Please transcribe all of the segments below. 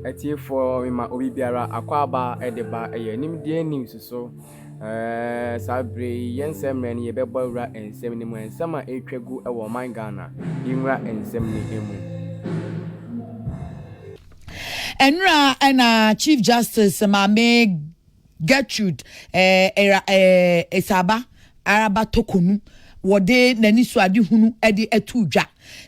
Ati for ma obi biara akwaba edeba nimdie news so sabre yensem ren ye bebo wura ensem ni mu ensem a etwagu e wo man Ghana yinwura ensem ni emu Enra and Chief Justice Mame Gertrude Esaba Araba Tokonu wode nani so ade hunu ede atudwa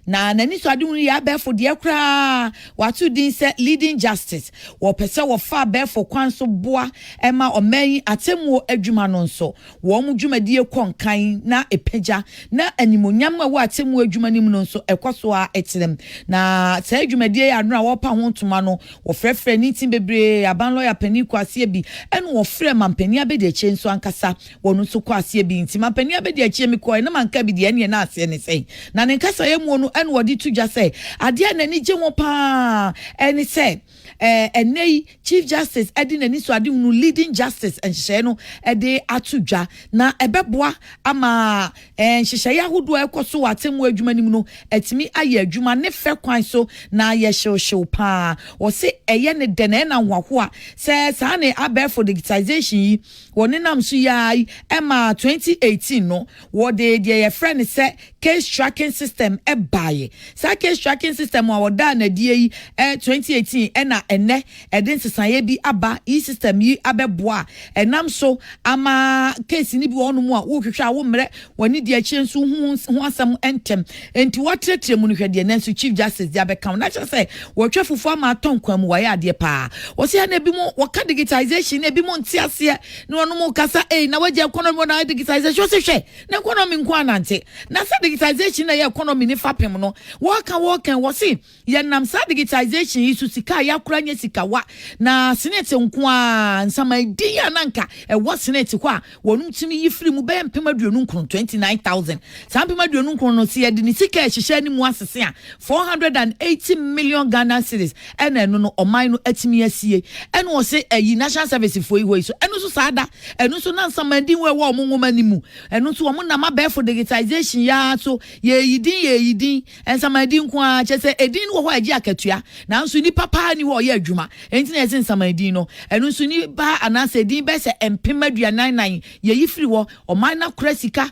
na nani so ade hunu ya be for de kra watu din se leading justice wo pese wo fa be for kwan so boa ema oman atemu adwuma no nso wo mu dwumadie konkan na epeja na animonyam a wo atemu adwuma nim no nso ekoso a etirem na sa adwumadie ya no a wo pa ho ntoma no wo frefre ni tin bebre aban lawyer pani kwase bi ene wo frɛ mampani abede eche nso ankasa wo no so kwase bi nti mampani abede eche mi ko na manka bi de ene na ase ne sei na ne nkasa ye mu no ene wodi tudwa sei ade na ni gye wo pa ene sei enei Chief Justice edi nani so ade hunu leading justice enhye no ede atudwa na ebeboa ama enhye ahodo ekoso watemu adwuma nim no etimi aye adwuma ne fe kwan so na ye hyew pa wo se eye ne de na hwaho a se sa ne abefo digitalization yi woni nam so yai ema 2018 no wo de ye friend se case tracking system ebaye sa case tracking system wa woda na die yi 2018 ena ene eden sesaye bi aba e system yi abeboa enam so ama case ni bi wonu mu a wo hwehwa wo mre woni de achi nso hu asam entem enti wotetre mu no hwede nanso Chief Justice dia bekam na say wo twafufo ama atonkwan mu waye ade pa wo se na bi mu wo ka digitalization na bi mu ntiase na wonu mu kasa na waje economy na digitalization wo se hwe na economy nko anante na sa digitalization na ye economy ni fapem no wo kan wo se ye nam sa digitalization yi su sika ya kura nya sika wa na senate nko a nsama di ya nanka wo senate ko a wonu timi yifiri mu be mpema duonu nkron 29000 sa mpema duonu nkron no se ye de ni sika ehihye ni mu asese a 480 million Ghana cedis ena eno no oman no atimi asie ena wo se national service for yi so eno so sada eno so na nsama di we wo nwoma ni mu eno so wo na ma be for digitalization ya so ye yidin ensama di nko a chese edin wo ho agi akatua na nso ni papa ni wo ye adwuma enti na ese nsama di no eno nso ni ba anase din be se empema duanan ye yifiri wo oman na kura sika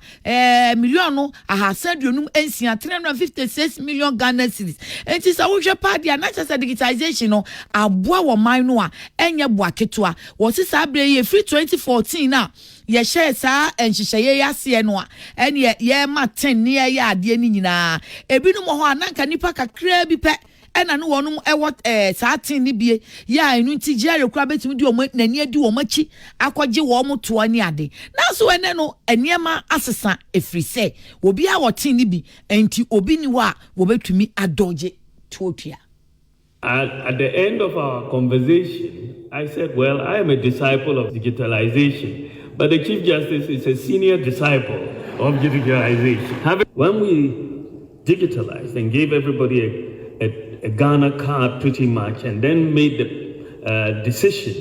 million no ahasa duonum ensia 356 million Ghana cedis enti sa wo hwe pa dia na chese digitalization no aboa wo man no a enye boa ketua wo se sa abre ye free 2014 na ye share sa enhyehyeye yase no a ene ye ma 10 ne ye ade ni nyina ebinu mo ho ananka nipa kakra bi pe ena no wonum ewot sa 10 ni bie ya enu nti jere kura betimi di omo nani adi omo chi akogye wo mo to ani ade na so ene no eniema asesa efrise obi a wotin ni bi enti obi ni wa wo betumi adoje totua. At the end of our conversation, I said, well, I am a disciple of digitalization, but the Chief Justice is a senior disciple of digitalization. When we digitalized and gave everybody a Ghana card pretty much, and then made the decision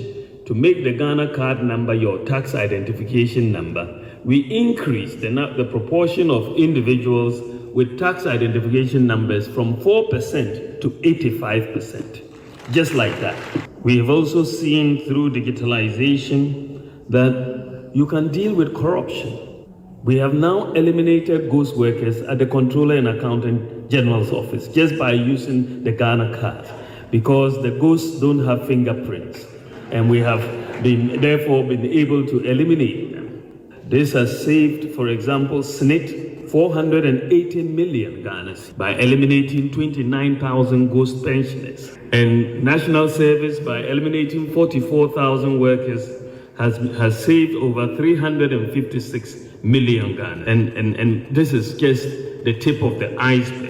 to make the Ghana card number your tax identification number, we increased the proportion of individuals with tax identification numbers from 4% to 85%, just like that. We have also seen through digitalization that you can deal with corruption. We have now eliminated ghost workers at the Controller and Accountant General's office just by using the Ghana card, because the ghosts don't have fingerprints, and we have therefore been able to eliminate them. This has saved, for example, SNIT 480 million Ghana by eliminating 29,000 ghost pensioners, and National Service by eliminating 44,000 workers has saved over 356 million Ghana, and this is just the tip of the iceberg.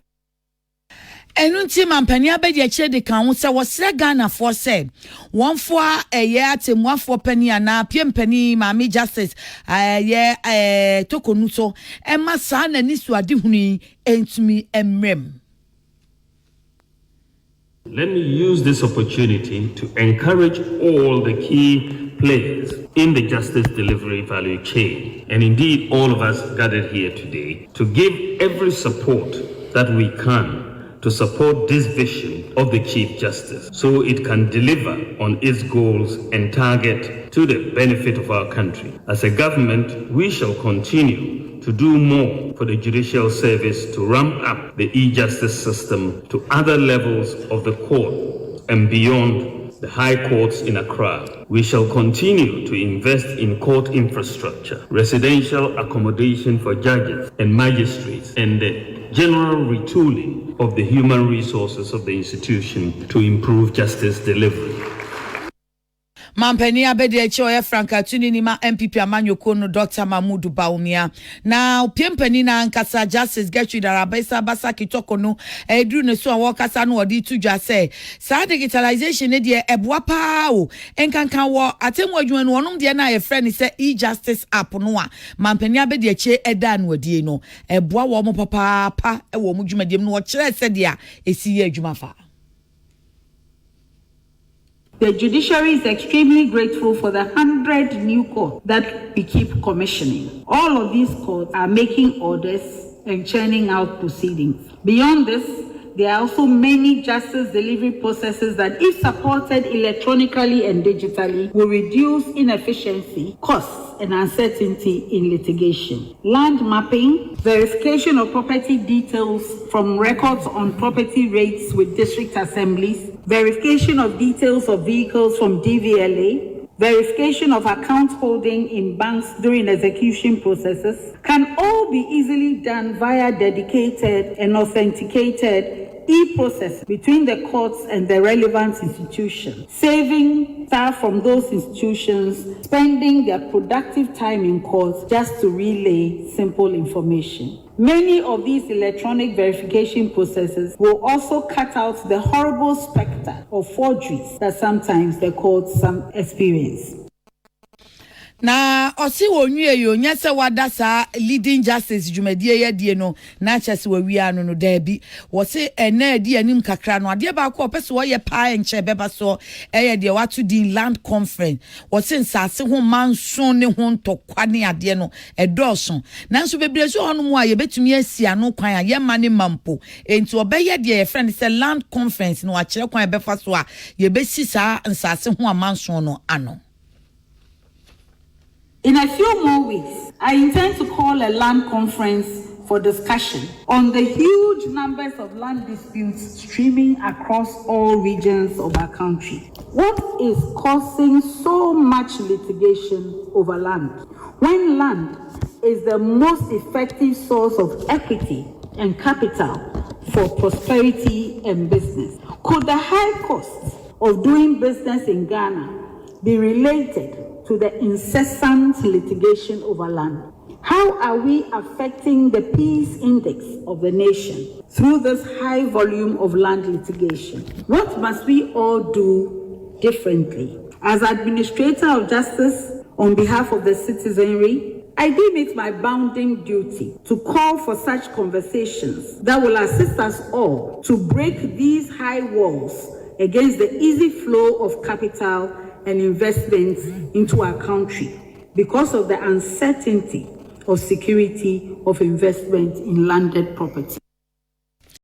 Enunti mampani abedi eche de kan wo se wo sre Ghana for se wonfo eye atemwafo pani ana piempani Mami Justice tokonu so ema sa na ni so ade hunu entumi emrem. Let me use this opportunity to encourage all the key players in the justice delivery value chain, and indeed all of us gathered here today, to give every support that we can to support this vision of the Chief Justice so it can deliver on its goals and target to the benefit of our country. As a government, we shall continue to do more for the judicial service to ramp up the e-justice system to other levels of the court and beyond the high courts in Accra. We shall continue to invest in court infrastructure, residential accommodation for judges and magistrates, and the general retooling of the human resources of the institution to improve justice delivery. Mampeni abedi echo Franka tuni nima MPP amanyoko no Dr. Mahmoud Bawumia. Na piempeni na ankasa Justice Gertrude Arabesa basa kitoko no edru ne so awokasa no odi tudwa se sa digitalization ne de eboa pa o enkankan wo atemwa adwuma no onom de na ye friend se e-justice app no a mampeni abedi eche eda no odi no eboa wo mo papa pa e wo mo dwumadiem no wo kire se de a esi ye adwuma fa. The judiciary is extremely grateful for the 100 new courts that we keep commissioning. All of these courts are making orders and churning out proceedings. Beyond this, there are also many justice delivery processes that, if supported electronically and digitally, will reduce inefficiency, costs, and uncertainty in litigation. Land mapping, verification of property details from records on property rates with district assemblies, verification of details of vehicles from DVLA, verification of account holding in banks during execution processes can all be easily done via dedicated and authenticated e-process between the courts and the relevant institutions, saving staff from those institutions spending their productive time in courts just to relay simple information. Many of these electronic verification processes will also cut out the horrible specter of forgeries that sometimes the courts experience. Na osi wonwie yo nyese wadasa leading justice dwumadie ye die no na chese wawia no no dabi wose ena die anim kakra no ade ba ko pese wo ye pa enche beba so eye de watu din land conference wose nsase ho manson ne ho ntokwa ne ade no edoso nanso bebre so hono mu a ye betumi asia no kwan a ye ma ne mampo enti obeye de ye friend say land conference no a kire kwan befa so a ye besi sa nsase ho amanson no ano. In a few more weeks, I intend to call a land conference for discussion on the huge numbers of land disputes streaming across all regions of our country. What is causing so much litigation over land? When land is the most effective source of equity and capital for prosperity and business. Could the high costs of doing business in Ghana be related to the incessant litigation over land? How are we affecting the peace index of the nation through this high volume of land litigation? What must we all do differently? As administrator of justice on behalf of the citizenry, I deem it my bounden duty to call for such conversations that will assist us all to break these high walls against the easy flow of capital and investments into our country because of the uncertainty of security of investment in landed property.